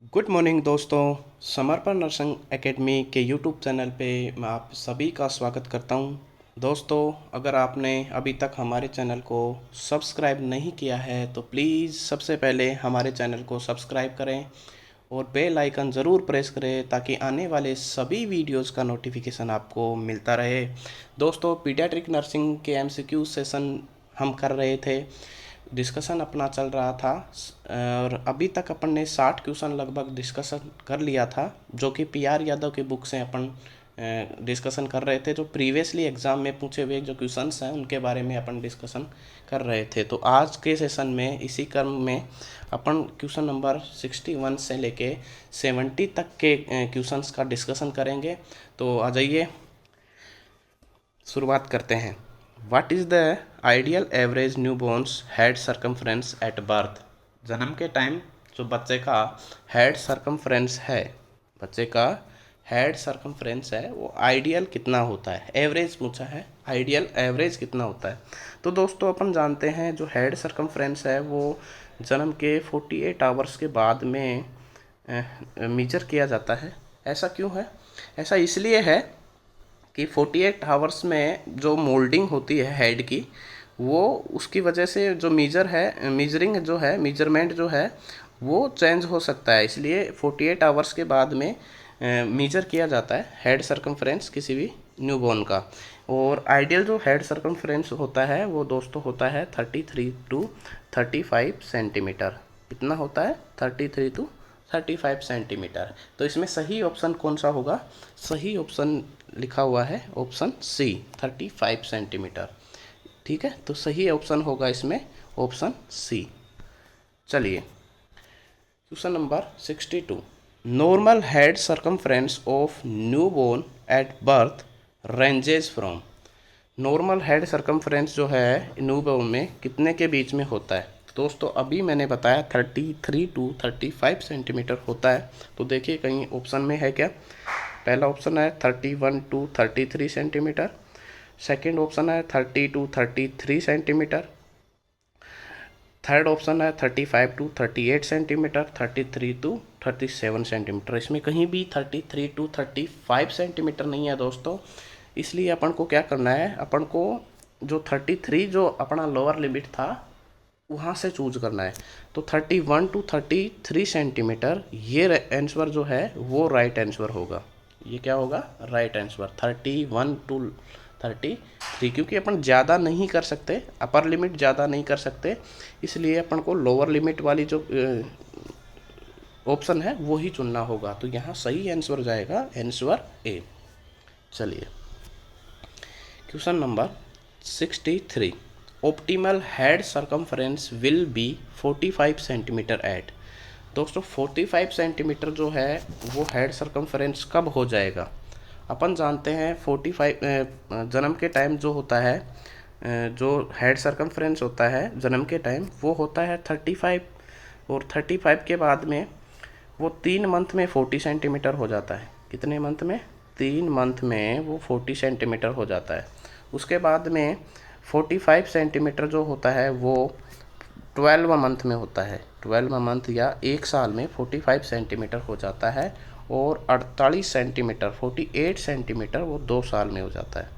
Good morning दोस्तों। समर्पण nursing academy के यूट्यूब चैनल पे मैं आप सभी का स्वागत करता हूं। दोस्तों, अगर आपने अभी तक हमारे चैनल को सब्सक्राइब नहीं किया है तो प्लीज़ सबसे पहले हमारे चैनल को सब्सक्राइब करें और बेल आइकन ज़रूर प्रेस करें ताकि आने वाले सभी वीडियोस का नोटिफिकेशन आपको मिलता रहे। दोस्तों, पीडियाट्रिक नर्सिंग के एमसीक्यू सेशन हम कर रहे थे, डिस्कशन अपना चल रहा था और अभी तक अपन ने 60 क्वेश्चन लगभग डिस्कशन कर लिया था, जो कि पीआर यादव की बुक से अपन डिस्कशन कर रहे थे। जो प्रीवियसली एग्ज़ाम में पूछे हुए जो क्वेश्चंस हैं उनके बारे में अपन डिस्कशन कर रहे थे। तो आज के सेशन में इसी क्रम में अपन क्वेश्चन नंबर 61 से लेके 70 तक के क्वेश्चंस का डिस्कशन करेंगे। तो आ जाइए शुरुआत करते हैं। What is the ideal average newborn's head circumference at birth? जन्म के टाइम जो बच्चे का हेड सरकमफ्रेंस है, बच्चे का हेड सरकमफ्रेंस है वो आइडियल कितना होता है। एवरेज पूछा है, आइडियल एवरेज कितना होता है। तो दोस्तों, अपन जानते हैं जो हेड सरकमफ्रेंस है वो जन्म के 48 आवर्स के बाद में मेजर किया जाता है। ऐसा क्यों है? ऐसा इसलिए है कि 48 आवर्स में जो मोल्डिंग होती है हेड की, वो उसकी वजह से जो मेजरमेंट जो है वो चेंज हो सकता है। इसलिए 48 आवर्स के बाद में मेजर किया जाता है हेड सर्कमफ्रेंस किसी भी न्यूबॉर्न का। और आइडियल जो हेड सर्कमफ्रेंस होता है वो दोस्तों होता है 33 टू 35 सेंटीमीटर। कितना होता है? 33 टू 35 सेंटीमीटर। तो इसमें सही ऑप्शन कौन सा होगा? सही ऑप्शन लिखा हुआ है ऑप्शन सी, 35 सेंटीमीटर। ठीक है, तो सही ऑप्शन होगा इसमें ऑप्शन सी। चलिए question number 62। Normal head circumference of newborn at birth ranges from. Normal head circumference जो है न्यूबॉर्न में कितने के बीच में होता है? दोस्तों, अभी मैंने बताया 33 टू 35 सेंटीमीटर होता है। तो देखिए कहीं ऑप्शन में है क्या? पहला ऑप्शन है 31 टू 33 सेंटीमीटर, सेकेंड ऑप्शन है 30 टू 33 सेंटीमीटर, थर्ड ऑप्शन है 35 टू 38 सेंटीमीटर, 33 टू 37 सेंटीमीटर। इसमें कहीं भी 33 टू 35 सेंटीमीटर नहीं है दोस्तों। इसलिए अपन को क्या करना है, अपन को जो 33 जो अपना लोअर लिमिट था वहाँ से चूज करना है। तो 31 टू 33 सेंटीमीटर ये आंसर जो है वो राइट आंसर होगा। ये क्या होगा? राइट आंसर 31 टू 33, क्योंकि अपन ज़्यादा नहीं कर सकते, अपर लिमिट ज़्यादा नहीं कर सकते, इसलिए अपन को लोअर लिमिट वाली जो ऑप्शन है वो ही चुनना होगा। तो यहाँ सही आंसर जाएगा आंसर ए। चलिए question number 63। Optimal head circumference will be 45 centimetre at. दोस्तों, 45 सेंटीमीटर जो है वो हेड सर्कमफ्रेंस कब हो जाएगा? अपन जानते हैं 45 जन्म के टाइम जो होता है, जो हेड सर्कमफ्रेंस होता है जन्म के टाइम वो होता है 35, और 35 के बाद में वो 3 मंथ में 40 सेंटीमीटर हो जाता है। कितने मंथ में? 3 मंथ में वो 40 सेंटीमीटर हो जाता है। उसके बाद में 45 सेंटीमीटर जो होता है वो 12वां मंथ में होता है। 12वां मंथ या 1 साल में 45 सेंटीमीटर हो जाता है, और 48 सेंटीमीटर 48 सेंटीमीटर वो 2 साल में हो जाता है।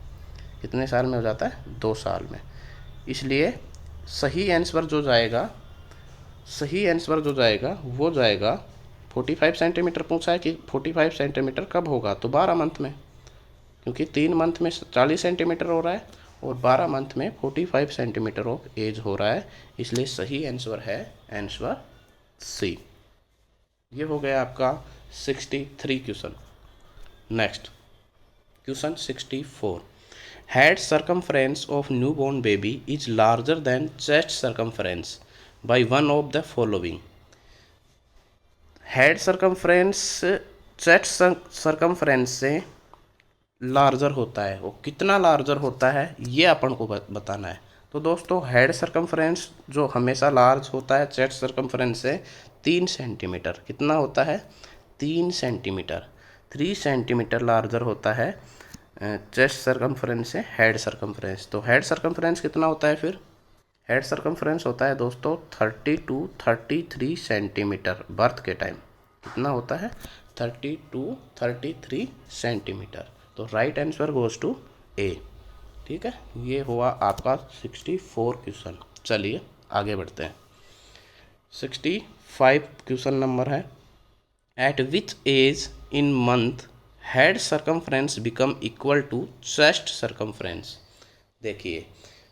कितने साल में हो जाता है? 2 साल में। इसलिए सही आंसर जो जाएगा, सही आंसर जो जाएगा वो जाएगा 45 सेंटीमीटर। पूछा है कि 45 सेंटीमीटर कब होगा? तो 12 मंथ में, क्योंकि 3 मंथ में 40 सेंटीमीटर हो रहा है और 12 मंथ में 45 सेंटीमीटर ऑफ एज हो रहा है। इसलिए सही आंसर है आंसर सी। ये हो गया आपका 63 question. Next question 64। Head circumference of newborn baby is larger than chest circumference by one of the following. Head circumference chest circumference से लार्जर होता है, वो कितना लार्जर होता है ये अपन को बताना है। तो दोस्तों, हेड सर्कमफ्रेंस जो हमेशा लार्ज होता है चेस्ट सर्कमफ्रेंस से 3 सेंटीमीटर। कितना होता है? 3 सेंटीमीटर, 3 सेंटीमीटर लार्जर होता है चेस्ट सर्कमफ्रेंस से हेड सर्कमफ्रेंस। तो हेड सर्कमफ्रेंस कितना होता है फिर? हेड सर्कमफ्रेंस होता है दोस्तों 30 टू 33 सेंटीमीटर बर्थ के टाइम। कितना होता है 30 to 33 सेंटीमीटर। तो राइट आंसर गोज टू ए। ठीक है, ये हुआ आपका 64 क्वेश्चन। चलिए आगे बढ़ते हैं। 65 क्वेश्चन नंबर है, at which age in month head circumference become equal to chest circumference. देखिए,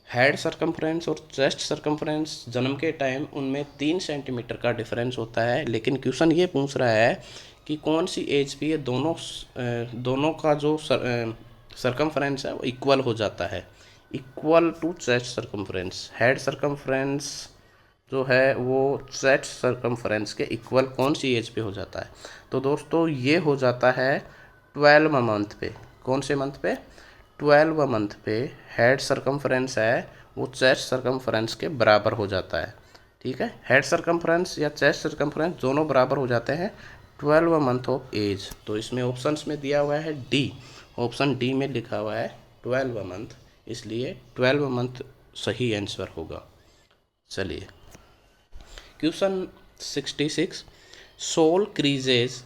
हेड सर्कमफ्रेंस और चेस्ट सर्कमफ्रेंस जन्म के टाइम उनमें 3 सेंटीमीटर का डिफरेंस होता है, लेकिन क्वेश्चन ये पूछ रहा है कि कौन सी एज पे ये दोनों का जो सर्कमफ्रेंस है वो इक्वल हो जाता है, equal to chest circumference. Head circumference जो है वो चेस्ट सर्कमफ्रेंस के इक्वल कौन सी एज पे हो जाता है? तो दोस्तों ये हो जाता है 12वां मंथ पे। कौन से मंथ पे? 12वां मंथ पे हेड सर्कमफ्रेंस है वो चेस्ट सर्कमफ्रेंस के बराबर हो जाता है। ठीक है, हेड सर्कमफ्रेंस या चेस्ट सर्कमफ्रेंस दोनों बराबर हो जाते हैं 12वां मंथ ऑफ एज। तो इसमें ऑप्शंस में दिया हुआ है डी, ऑप्शन डी में लिखा हुआ है 12वां मंथ, इसलिए 12वां मंथ सही आंसर होगा। चलिए question 66, sole creases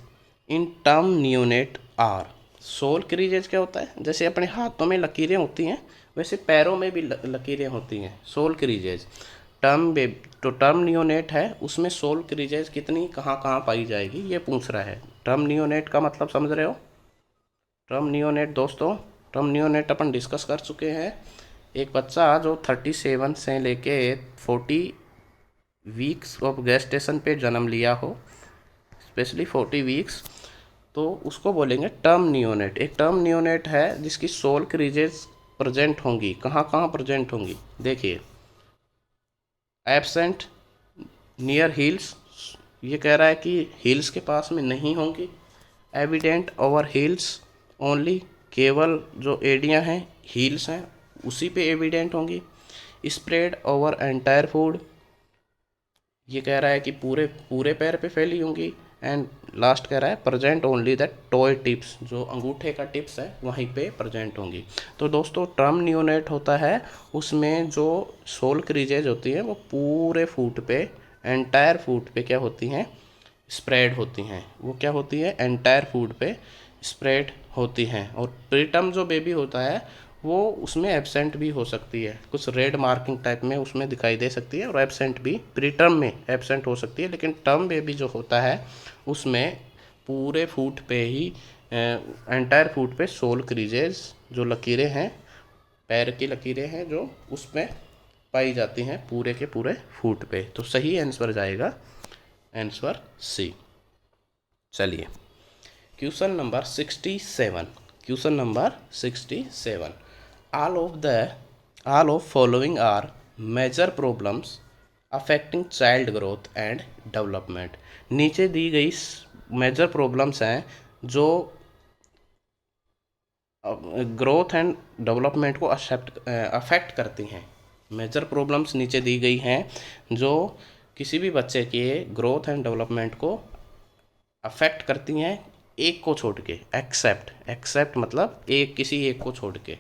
in term neonate are. Sole creases क्या होता है? जैसे अपने हाथों में लकीरें होती हैं वैसे पैरों में भी लकीरें होती हैं, सोल क्रीजेज। टर्म नियोनेट है उसमें सोल क्रीजेज कितनी कहाँ कहाँ पाई जाएगी ये पूछ रहा है। टर्म नियोनेट का मतलब समझ रहे हो? टर्म नियोनेट दोस्तों, टर्म नियोनेट अपन डिस्कस कर चुके हैं। एक बच्चा जो 37 से लेके 40 वीक्स ऑफ गेस्टेशन पे जन्म लिया हो, स्पेशली 40 वीक्स, तो उसको बोलेंगे टर्म नियोनेट। एक टर्म नियोनेट है जिसकी सोल क्रीजेज प्रेजेंट होंगी। कहाँ कहाँ प्रेजेंट होंगी? देखिए, एब्सेंट नियर हील्स, ये कह रहा है कि हील्स के पास में नहीं होंगी। एविडेंट ओवर हील्स ओनली, केवल जो एडियाँ हैं हील्स हैं उसी पे एविडेंट होंगी। स्प्रेड ओवर एंटायर फूड, ये कह रहा है कि पूरे पूरे पैर पे फैली होंगी। एंड लास्ट कह रहा है present only that toy tips, जो अंगूठे का टिप्स है वहीं पे प्रेजेंट होंगी। तो दोस्तों टर्म नियोनेट होता है उसमें जो सोल क्रीजेज होती हैं वो पूरे फूट पे, एंटायर फूट पे क्या होती हैं? स्प्रेड होती हैं। वो क्या होती है? एंटायर फूड पे स्प्रेड होती हैं। और प्रीटर्म जो बेबी होता है वो उसमें एब्सेंट भी हो सकती है, कुछ रेड मार्किंग टाइप में उसमें दिखाई दे सकती है, और एब्सेंट भी प्रीटर्म में एब्सेंट हो सकती है। लेकिन टर्म बेबी जो होता है उसमें पूरे फूट पे ही, एंटायर फूट पे सोल क्रीजेज जो लकीरें हैं, पैर की लकीरें हैं जो उसमें पाई जाती हैं पूरे के पूरे फूट पे। तो सही आंसर जाएगा आंसर सी। चलिए question number 67, question number 67, all of following are major problems affecting child growth and development। नीचे दी गई मेजर प्रॉब्लम्स हैं जो ग्रोथ एंड डेवलपमेंट को अफेक्ट करती हैं। मेजर प्रॉब्लम्स नीचे दी गई हैं जो किसी भी बच्चे के ग्रोथ एंड डेवलपमेंट को अफेक्ट करती हैं, एक को छोड़ के। एक्सेप्ट मतलब एक, किसी एक को छोड़ के।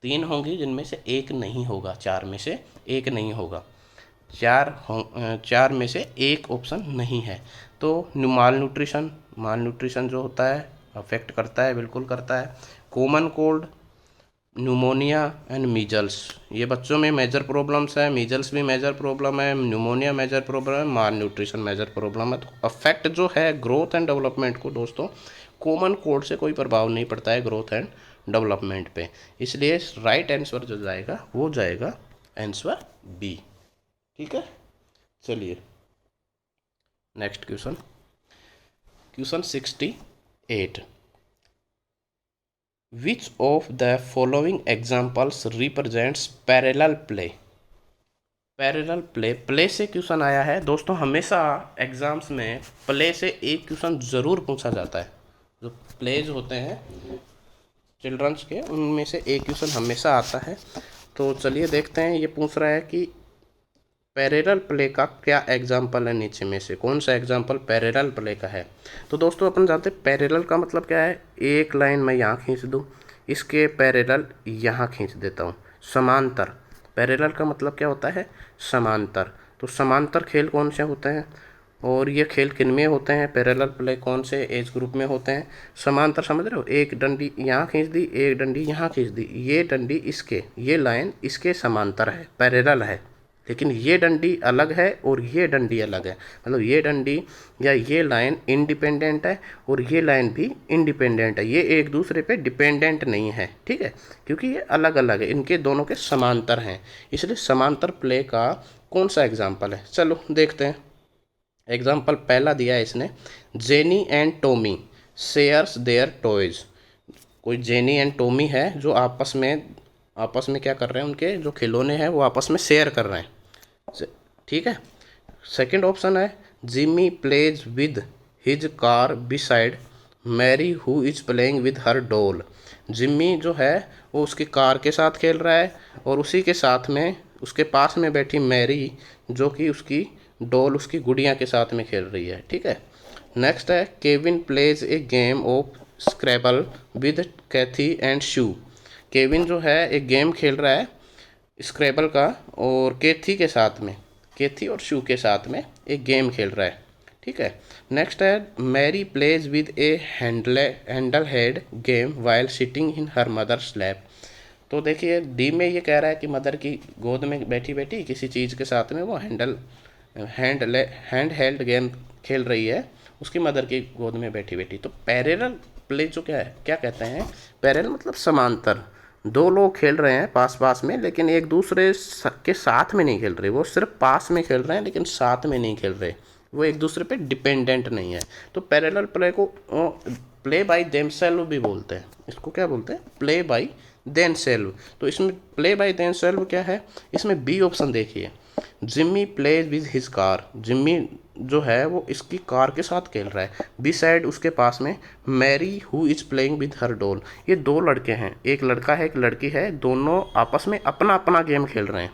3 होंगी जिनमें से एक नहीं होगा, 4 में से एक नहीं होगा। 4 में से एक ऑप्शन नहीं है। तो माल न्यूट्रिशन जो होता है अफेक्ट करता है, बिल्कुल करता है। Common cold, pneumonia and measles, ये बच्चों में मेजर प्रॉब्लम्स है। मीजल्स भी मेजर प्रॉब्लम है, न्यूमोनिया मेजर प्रॉब्लम है, माल न्यूट्रिशन मेजर प्रॉब्लम है। तो अफेक्ट जो है ग्रोथ एंड डेवलपमेंट को दोस्तों, कॉमन कोल्ड से कोई प्रभाव नहीं पड़ता है ग्रोथ एंड डेवलपमेंट पे, इसलिए राइट आंसर जो जाएगा वो जाएगा आंसर बी। ठीक है, चलिए next question, question 68, which of the following examples represents parallel play. Parallel play से क्वेश्चन आया है दोस्तों। हमेशा एग्जाम्स में प्ले से एक क्वेश्चन ज़रूर पूछा जाता है। जो प्लेज होते हैं चिल्ड्रंस के, उनमें से एक क्वेश्चन हमेशा आता है। तो चलिए देखते हैं, ये पूछ रहा है कि पैरेलल प्ले का क्या एग्जाम्पल है, नीचे में से कौन सा एग्जाम्पल पैरेलल प्ले का है। तो दोस्तों अपन जानते हैं पैरेलल का मतलब क्या है, एक लाइन मैं यहाँ खींच दूँ, इसके पैरेलल यहाँ खींच देता हूँ। समांतर, पैरेलल का मतलब क्या होता है? समांतर। तो समांतर खेल कौन से होते हैं? और ये खेल किन में होते हैं, पैरेलल प्ले कौन से एज ग्रुप में होते हैं। समांतर समझ रहे हो, एक डंडी यहाँ खींच दी, एक डंडी यहाँ खींच दी, ये डंडी इसके, ये लाइन इसके समांतर है, पैरेलल है। लेकिन ये डंडी अलग है और ये डंडी अलग है, मतलब ये डंडी या ये लाइन इंडिपेंडेंट है और ये लाइन भी इंडिपेंडेंट है, ये एक दूसरे पे डिपेंडेंट नहीं है, ठीक है, क्योंकि ये अलग अलग है, इनके दोनों के समांतर हैं। इसलिए समांतर प्ले का कौन सा एग्जाम्पल है, चलो देखते हैं। एग्जाम्पल पहला दिया है इसने, Jenny and Tommy shares their toys. कोई जेनी एंड टॉमी है जो आपस में क्या कर रहे हैं, उनके जो खिलौने हैं वो आपस में शेयर कर रहे हैं, ठीक है। सेकंड ऑप्शन है, Jimmy plays with his car beside Mary who is playing with her doll. Jimmy जो है वो उसकी कार के साथ खेल रहा है और उसी के साथ में उसके पास में बैठी मैरी जो कि उसकी डॉल, उसकी गुड़िया के साथ में खेल रही है, ठीक है। नेक्स्ट है, Kevin plays a game of Scrabble with Kathy and Shu. Kevin जो है एक गेम खेल रहा है स्क्रैबल का और कैथी के साथ में, कैथी और शू के साथ में एक गेम खेल रहा है, ठीक है। नेक्स्ट है, Mary plays with a handheld game while sitting in her mother's lap. तो देखिए डी में ये कह रहा है कि मदर की गोद में बैठी बैठी किसी चीज़ के साथ में वो हैंड हेल्ड गेम खेल रही है उसकी मदर की गोद में बैठी बैठी। तो पैरेलल प्ले जो क्या है, क्या कहते हैं, पैरेलल मतलब समांतर, दो लोग खेल रहे हैं पास पास में लेकिन एक दूसरे के साथ में नहीं खेल रहे, वो सिर्फ पास में खेल रहे हैं लेकिन साथ में नहीं खेल रहे, वो एक दूसरे पे डिपेंडेंट नहीं है। तो पैरेलल प्ले को प्ले बाय देमसेल्व भी बोलते हैं, इसको क्या बोलते हैं, प्ले बाय देमसेल्व। तो इसमें प्ले बाय देमसेल्व क्या है, इसमें बी ऑप्शन देखिए, Jimmy plays with his car. Jimmy जो है वो इसकी कार के साथ खेल रहा है, बी साइड उसके पास में Mary who is playing with her doll. ये दो लड़के हैं, एक लड़का है एक लड़की है, दोनों आपस में अपना अपना गेम खेल रहे हैं।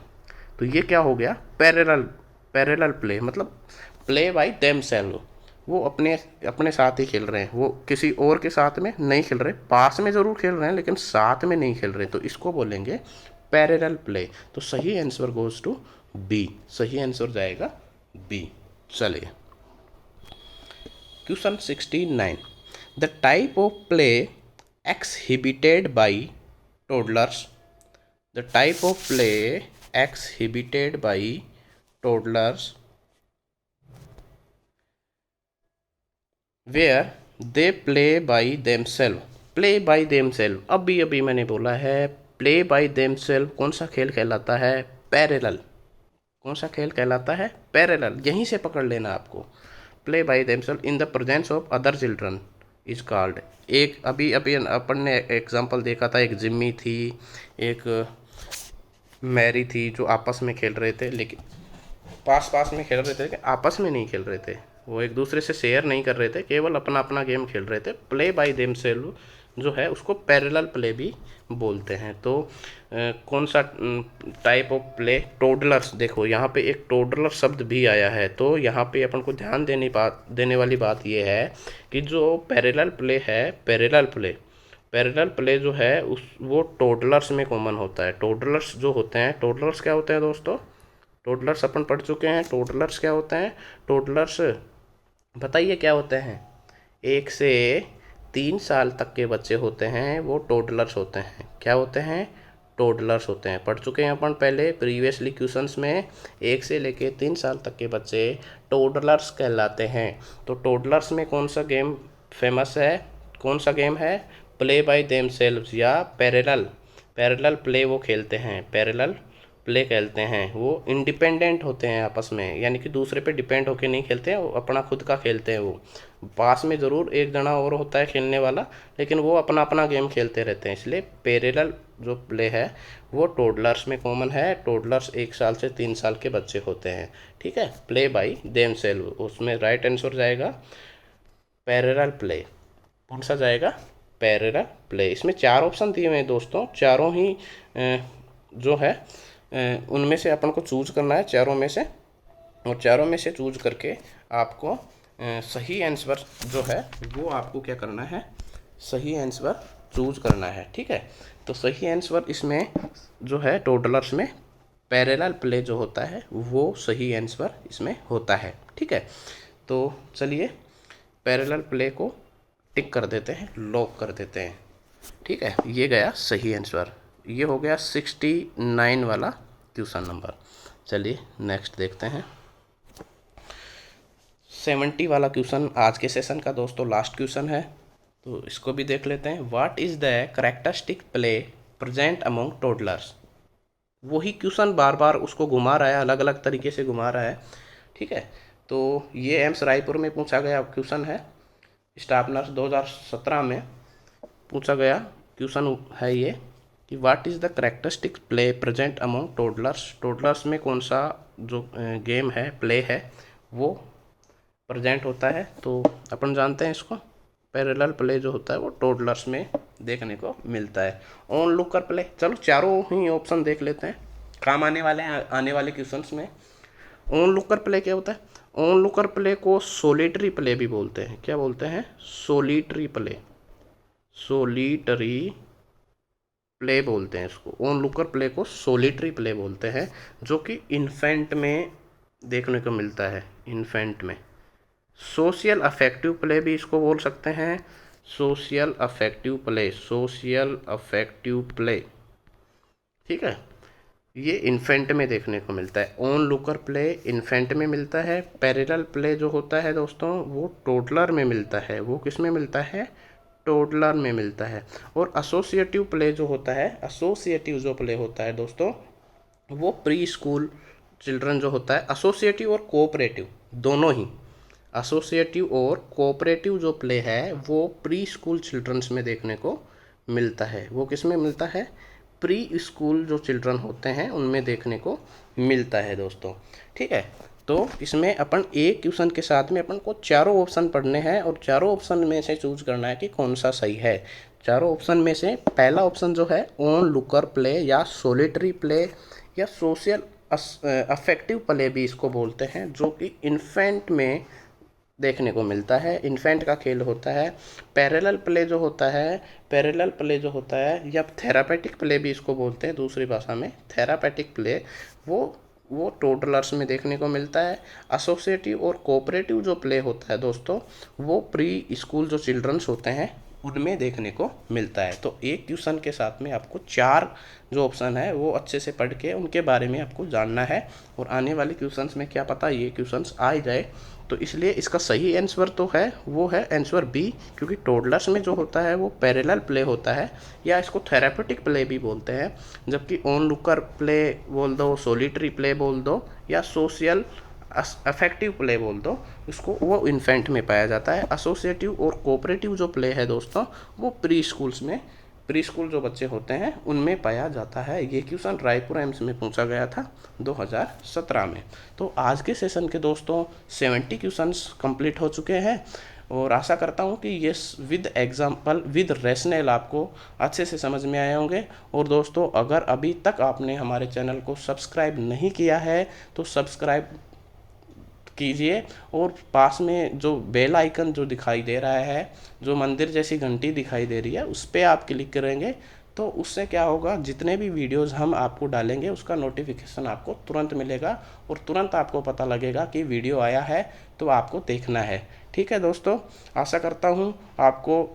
तो ये क्या हो गया, पैरेलल प्ले, मतलब प्ले बाय देमसेल्व, वो अपने साथ ही खेल रहे हैं, वो किसी और के साथ में नहीं खेल रहे, पास में ज़रूर खेल रहे हैं लेकिन साथ में नहीं खेल रहे, तो इसको बोलेंगे पैरेलल प्ले। तो सही आंसर गोज टू बी, सही आंसर जाएगा बी। चलिए question 69, the type of play exhibited by toddlers, the type of play exhibited by toddlers where they play by themselves. Play by themselves, अभी मैंने बोला है play by themselves कौन सा खेल कहलाता है, पैरेलल। कौन सा खेल कहलाता है, पैरेलल, यहीं से पकड़ लेना आपको। Play by themselves in the presence of other children is called. एक अभी अपन ने एग्जांपल देखा था, एक जिम्मी थी एक मैरी थी जो आपस में खेल रहे थे, लेकिन पास में खेल रहे थे, आपस में नहीं खेल रहे थे, वो एक दूसरे से शेयर नहीं कर रहे थे, केवल अपना अपना गेम खेल रहे थे। प्ले बाय देमसेल्व जो है उसको पैरेलल प्ले भी बोलते हैं। तो कौन सा टाइप ऑफ प्ले, टोडलर्स, देखो यहाँ पे एक टोडलर शब्द भी आया है, तो यहाँ पे अपन को ध्यान देने वाली बात ये है कि जो पैरेलल प्ले है, पैरेलल प्ले जो है वो टोडलर्स में कॉमन होता है। टोडलर्स जो होते हैं, टोडलर्स क्या होते हैं दोस्तों, टोडलर्स अपन पढ़ चुके हैं, टोडलर्स क्या होते हैं, टोडलर्स बताइए क्या होते हैं, 1 से 3 साल तक के बच्चे होते हैं वो टोडलर्स होते हैं। क्या होते हैं, टोडलर्स होते हैं, पढ़ चुके हैं अपन पहले प्रीवियसली क्वेश्चंस में, 1 से लेके 3 साल तक के बच्चे टोडलर्स कहलाते हैं। तो टोडलर्स में कौन सा गेम फेमस है, कौन सा गेम है, प्ले बाय देमसेल्व्स या पैरेलल प्ले वो खेलते हैं, पैरेलल प्ले खेलते हैं। वो इंडिपेंडेंट होते हैं आपस में, यानी कि दूसरे पे डिपेंड होके नहीं खेलते हैं, वो अपना खुद का खेलते हैं। वो पास में ज़रूर एक जना और होता है खेलने वाला, लेकिन वो अपना अपना गेम खेलते रहते हैं। इसलिए पैरेलल जो प्ले है वो टोडलर्स में कॉमन है। टोडलर्स 1 साल से 3 साल के बच्चे होते हैं, ठीक है। प्ले बाय देमसेल्व, उसमें राइट आंसर जाएगा पैरेलल प्ले। कौन सा जाएगा, पैरेलल प्ले। इसमें 4 ऑप्शन दिए हुए हैं दोस्तों, चारों ही जो है उनमें से अपन को चूज करना है, चारों में से, और चारों में से चूज करके आपको सही आंसर जो है वो आपको क्या करना है, सही आंसर चूज करना है, ठीक है। तो सही आंसर इसमें जो है टोडलर्स में पैरेलल प्ले जो होता है वो सही आंसर इसमें होता है, ठीक है। तो चलिए पैरेलल प्ले को टिक कर देते हैं, लॉक कर देते हैं। ठीक है, ये गया सही आंसर। ये हो गया 69 वाला क्वेश्चन नंबर। चलिए नेक्स्ट देखते हैं। 70 वाला क्वेश्चन आज के सेशन का दोस्तों लास्ट क्वेश्चन है, तो इसको भी देख लेते हैं। What is the characteristic play present among toddlers. वही क्वेश्चन बार बार उसको घुमा रहा है, अलग अलग तरीके से घुमा रहा है। ठीक है, तो ये एम्स रायपुर में पूछा गया क्वेश्चन है, स्टाफ नर्स 2017 में पूछा गया क्वेश्चन है ये कि what is the characteristic play present among toddlers. Toddlers में कौन सा जो गेम है, प्ले है, वो प्रेजेंट होता है। तो अपन जानते हैं इसको, पैरेलल प्ले जो होता है वो टोडलर्स में देखने को मिलता है। ऑन लुकर प्ले, चलो चारों ही ऑप्शन देख लेते हैं, काम आने वाले आने वाले क्वेश्चंस में। ऑन लुकर प्ले क्या होता है? ऑन लुकर प्ले को सोलिटरी प्ले भी बोलते हैं। क्या बोलते हैं? सोलिटरी प्ले, सोलिटरी प्ले बोलते हैं इसको। ऑन लुकर प्ले को सोलिटरी प्ले बोलते हैं, जो कि इन्फेंट में देखने को मिलता है, इन्फेंट में। सोशल अफेक्टिव प्ले भी इसको बोल सकते हैं, social affective play, social affective play. ठीक है, ये इन्फेंट में देखने को मिलता है। ऑन लुकर प्ले इन्फेंट में मिलता है। पैरेलल प्ले जो होता है दोस्तों वो टोडलर में मिलता है। वो किस में मिलता है? टोडलर में मिलता है। और एसोसिएटिव प्ले जो होता है, एसोसिएटिव जो प्ले होता है दोस्तों, वो प्री स्कूल चिल्ड्रन जो होता है, एसोसिएटिव और कोऑपरेटिव दोनों ही, एसोसिएटिव और कोऑपरेटिव जो प्ले है वो प्री स्कूल चिल्ड्रंस में देखने को मिलता है। वो किस में मिलता है? प्री स्कूल जो चिल्ड्रन होते हैं उनमें देखने को मिलता है दोस्तों। ठीक है, तो इसमें अपन एक क्वेश्चन के साथ में अपन को चारों ऑप्शन पढ़ने हैं और चारों ऑप्शन में से चूज करना है कि कौन सा सही है। चारों ऑप्शन में से पहला ऑप्शन जो है ऑन लुकर प्ले या सोलिटरी प्ले या सोशल अफेक्टिव प्ले भी इसको बोलते हैं, जो कि इन्फेंट में देखने को मिलता है, इन्फेंट का खेल होता है। पैरेलल प्ले जो होता है, पैरेलल प्ले जो होता है या थेरापेटिक प्ले भी इसको बोलते हैं दूसरी भाषा में, थेरापेटिक प्ले, वो टोडलर्स में देखने को मिलता है। एसोसिएटिव और कोऑपरेटिव जो प्ले होता है दोस्तों वो प्री स्कूल जो चिल्ड्रंस होते हैं उनमें देखने को मिलता है। तो एक क्वेश्चन के साथ में आपको चार जो ऑप्शन है वो अच्छे से पढ़ के उनके बारे में आपको जानना है, और आने वाले क्वेश्चंस में क्या पता ये क्वेश्चंस आ जाए। तो इसलिए इसका सही आंसर तो है वो है आंसर बी, क्योंकि टोडलर्स में जो होता है वो पैरेलल प्ले होता है या इसको थेरापेटिक प्ले भी बोलते हैं, जबकि ऑन लुकर प्ले बोल दो, सोलिटरी प्ले बोल दो या सोशल अफेक्टिव प्ले बोल दो, उसको वो इन्फेंट में पाया जाता है। एसोसिएटिव और कोऑपरेटिव जो प्ले है दोस्तों वो प्री स्कूल्स में, प्री स्कूल जो बच्चे होते हैं उनमें पाया जाता है। ये क्वेश्चन रायपुर एम्स में पूछा गया था 2017 में। तो आज के सेशन के दोस्तों 70 क्वेश्चंस कंप्लीट हो चुके हैं, और आशा करता हूँ कि ये विद एग्जाम्पल विद रैशनल आपको अच्छे से समझ में आए होंगे। और दोस्तों अगर अभी तक आपने हमारे चैनल को सब्सक्राइब नहीं किया है तो सब्सक्राइब कीजिए, और पास में जो बेल आइकन जो दिखाई दे रहा है, जो मंदिर जैसी घंटी दिखाई दे रही है, उस पर आप क्लिक करेंगे तो उससे क्या होगा, जितने भी वीडियोस हम आपको डालेंगे उसका नोटिफिकेशन आपको तुरंत मिलेगा और तुरंत आपको पता लगेगा कि वीडियो आया है तो आपको देखना है। ठीक है दोस्तों, आशा करता हूँ आपको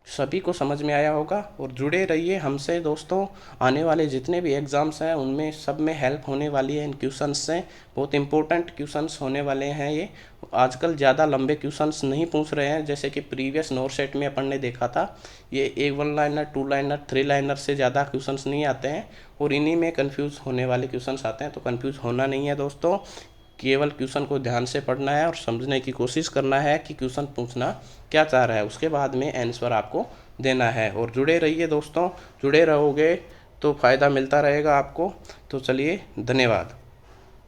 सभी को समझ में आया होगा, और जुड़े रहिए हमसे दोस्तों। आने वाले जितने भी एग्ज़ाम्स हैं उनमें सब में हेल्प होने वाली है इन क्वेश्चंस से। बहुत इंपॉर्टेंट क्वेश्चंस होने वाले हैं ये। आजकल ज़्यादा लंबे क्वेश्चंस नहीं पूछ रहे हैं, जैसे कि प्रीवियस नोर सेट में अपन ने देखा था, ये एक 1 लाइनर 2 लाइनर 3 लाइनर से ज़्यादा क्वेश्चंस नहीं आते हैं, और इन्हीं में कन्फ्यूज़ होने वाले क्वेश्चंस आते हैं। तो कन्फ्यूज़ होना नहीं है दोस्तों, केवल क्वेश्चन को ध्यान से पढ़ना है और समझने की कोशिश करना है कि क्वेश्चन पूछना क्या चाह रहा है, उसके बाद में आंसर आपको देना है। और जुड़े रहिए दोस्तों, जुड़े रहोगे तो फ़ायदा मिलता रहेगा आपको। तो चलिए, धन्यवाद।